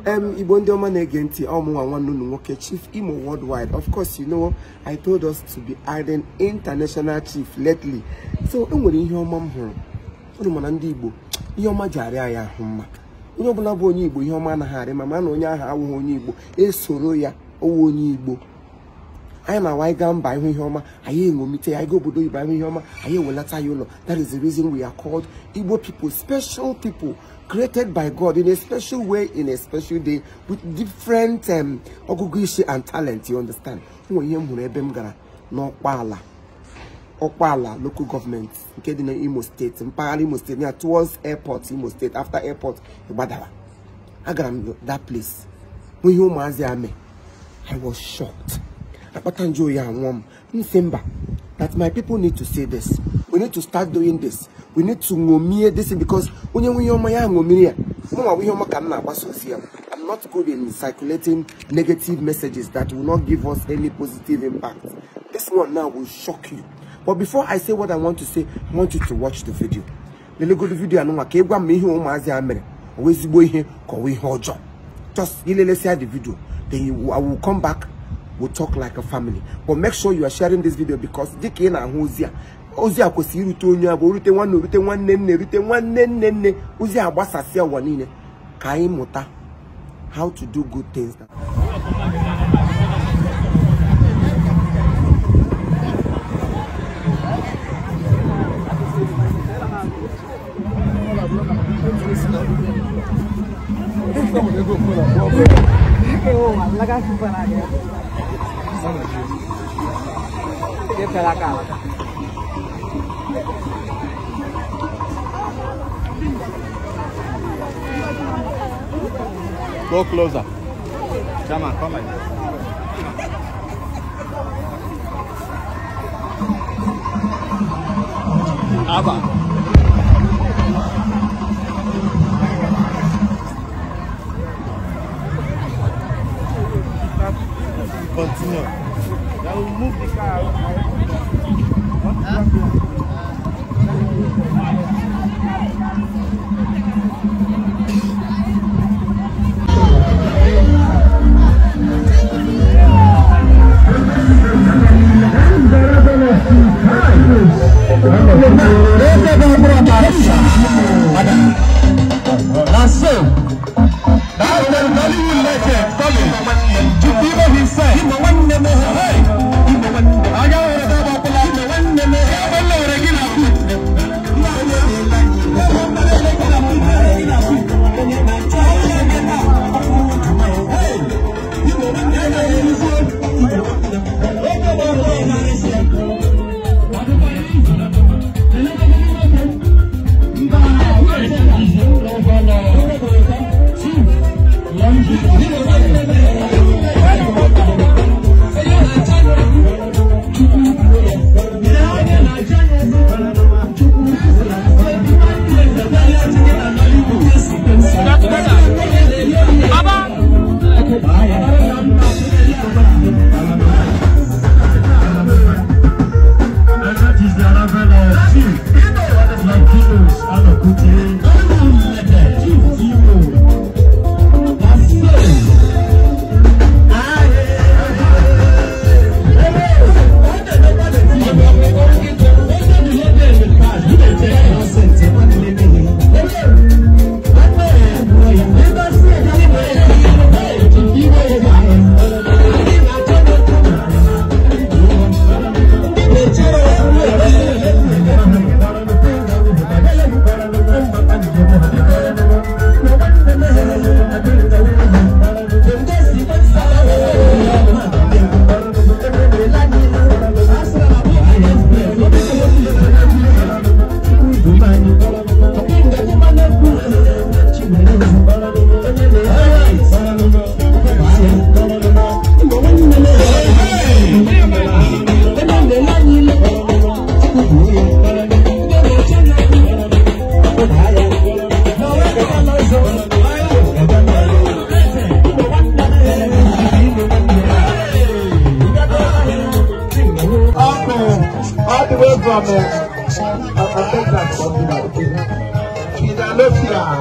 Igbo ndi ọma na-ege ntị ọmụnwa nwanne unu nwoke Chief Imo worldwide. Of course, you know, I told us to be adding international chief lately. So, enwere ihe ọma m hụrụ. Unu mana ndị Igbo, ihe ọma ji arịa ya ahụ mma. Onye ọbụla bụ onye Igbo, ihe ọma anaghị arị ma na onye ahụ awụghị onye Igbo, esoro ya owu onye Igbo. Anyị na-awa ịga mba ihu ihe ọma, anyị enwomite, anyị ga obodo Igbo ihu ihe ọma, anyị ewelata ya ụlọ. That is the reason we are called Igbo people, special people, created by God in a special way, in a special day, with different ogugishi and talent, you understand? Okpala local government, including Imo State, Imo State, near towards airport, Imo State, after airport, Ibadala. I got that place. When you I was shocked. That my people need to say this. We need to start doing this. We need to ngomie this because I'm not good in circulating negative messages that will not give us any positive impact. This one now will shock you. But before I say what I want to say, I want you to watch the video. The video just let's see the video. Then I will come back. We'll talk like a family. But make sure you are sharing this video because Dikena and Hosea. Hosea Kosiru Tonya, Borute one nene, Hosea Basasia Wanine. Kai Mota. How to do good things. Go closer. Come on, come on. Abba. Continue. Now we'll move the car. That's so. That's the Hollywood legend coming to people himself. I got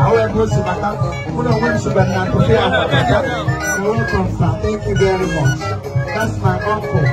However, Thank you very much. That's my uncle.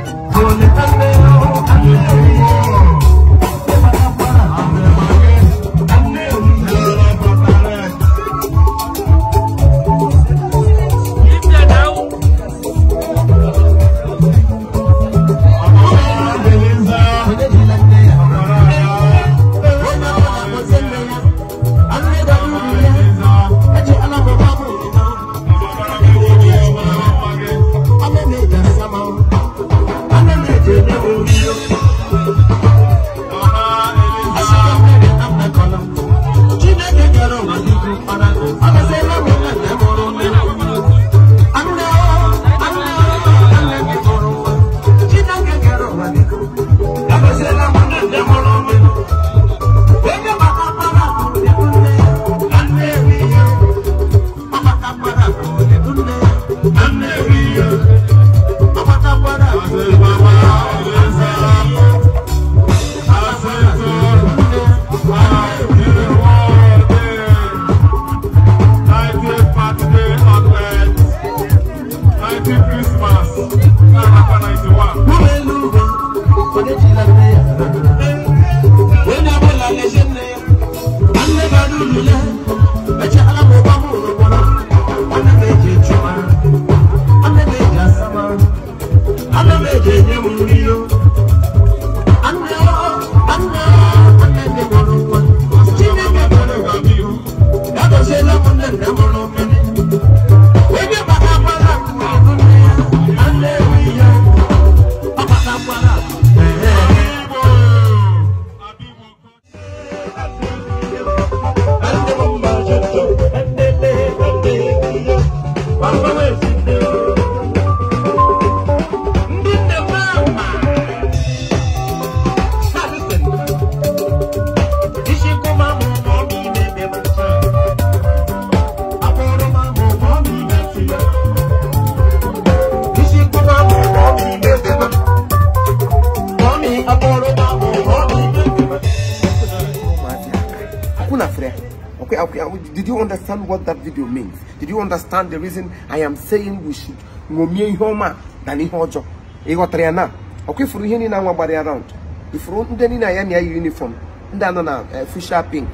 Did you understand what that video means? Did you understand the reason I am saying we should ngomie homa than hojo? Egotriana. Okay, for him in our body around. If you don't na uniform, na official pink,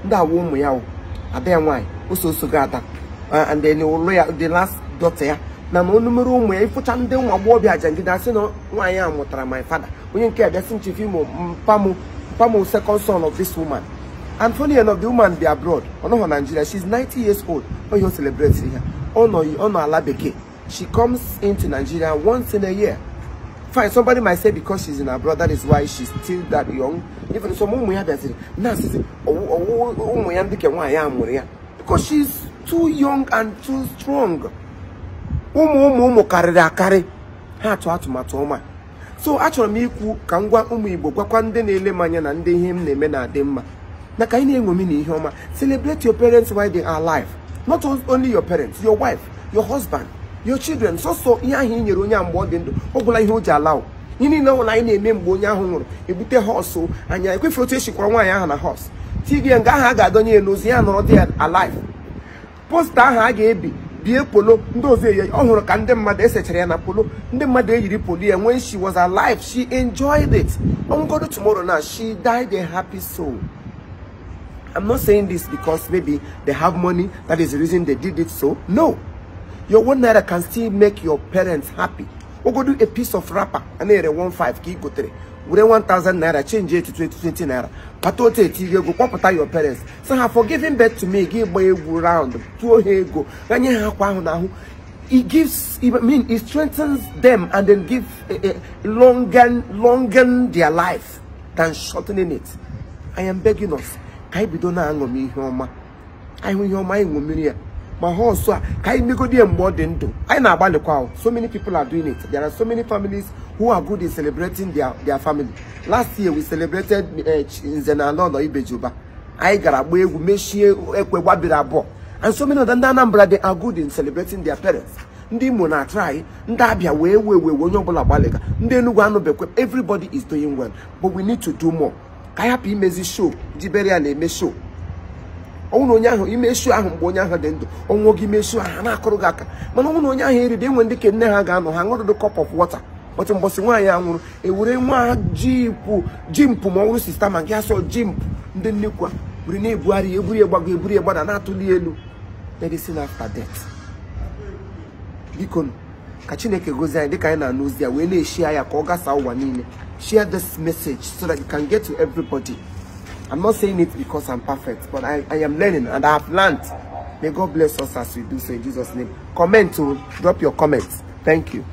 that woman yao, a damn why, also gata, and then the last daughter. Na no numero mo e futa ndem abo bia jangi da se no wan ya motara my father. When care the chiefimo pamo second son of this woman. And funny enough, the woman be abroad. Ono Nigeria. She's 90 years old. When you celebrate here, ono Alabeke. She comes into Nigeria once in a year. Fine, somebody might say because she's in abroad, that is why she's still that young. Even some women have said, because she's too young and too strong. So actually, me kangwa Igbo kwa nde ele manya na nde him neme na demma. Na kaini ngomini homa. Celebrate your parents while they are alive. Not only your parents, your wife, your husband, your children. So iya hi nyero nya mbo de ndo. Ogula ihe oji allow. Yini na wona ina eme mgbo nya ahunuru. Ebute horse anya ekwe flotation kwa nwa ya na horse. TV nga ha ga adonye enozi ya noro there alive. Poster ha ga ebi bie polo ndozi ye ohuru ka ndị mmadụ esechere ya na polo ndị mmadụ eyiri polo ya when she was alive she enjoyed it. On go to tomorrow now she died a happy soul. I'm not saying this because maybe they have money, that is the reason they did it so. No. Your 1 naira can still make your parents happy. Or go do a piece of wrapper and they 1.5 key go 3. With 1,000 naira, change it to 20 naira. Patote TV go papa your parents. So have forgiven birth to me, give boy round to go. It gives, it strengthens them and then give longer their life than shortening it. I am begging us. I be dona angomi homa. I will your mind woman. My horse, I go there more than do. I know about the crowd. So many people are doing it. There are so many families who are good in celebrating their family. Last year we celebrated in Zenalon or Ibejuba. I got a way we make sure and so many of them Anambra they are good in celebrating their parents. Ndi mona try, ndabia we wonyobola balega. Ndenu gwano bekwe. Everybody is doing well, but we need to do more. I happy mezi show, Jiberia le me show. ọnwụ na onye ahụ imeshu ahụ mgbe onye ahụ dị ndụ ọnwụ gị imeshu ahụ na-akụrụ gị aka mana ọnwụ na onye ahụ eride enwe ndị ka nne ha ga-anọ ha ṅụrụdụ cup of water otu mbọsị nwaanyị a nwụrụ ewere nwa ji mpụ ma ọ nwụrụ sista ma gị asọ ji mpụ ndị nnekwu were na-ebugharị eburu egbago eburu egbada na-atụli elu medicine after death. Biko ka Chineke gozie anyị dịka anyị na-anụ ozi ya wee na-eshia ya ka ọ gasa ụwa niile. Share this message so that it can get to everybody. I'm not saying it because I'm perfect, but I am learning and I have learned. May God bless us as we do so in Jesus' name. Comment, drop your comments. Thank you.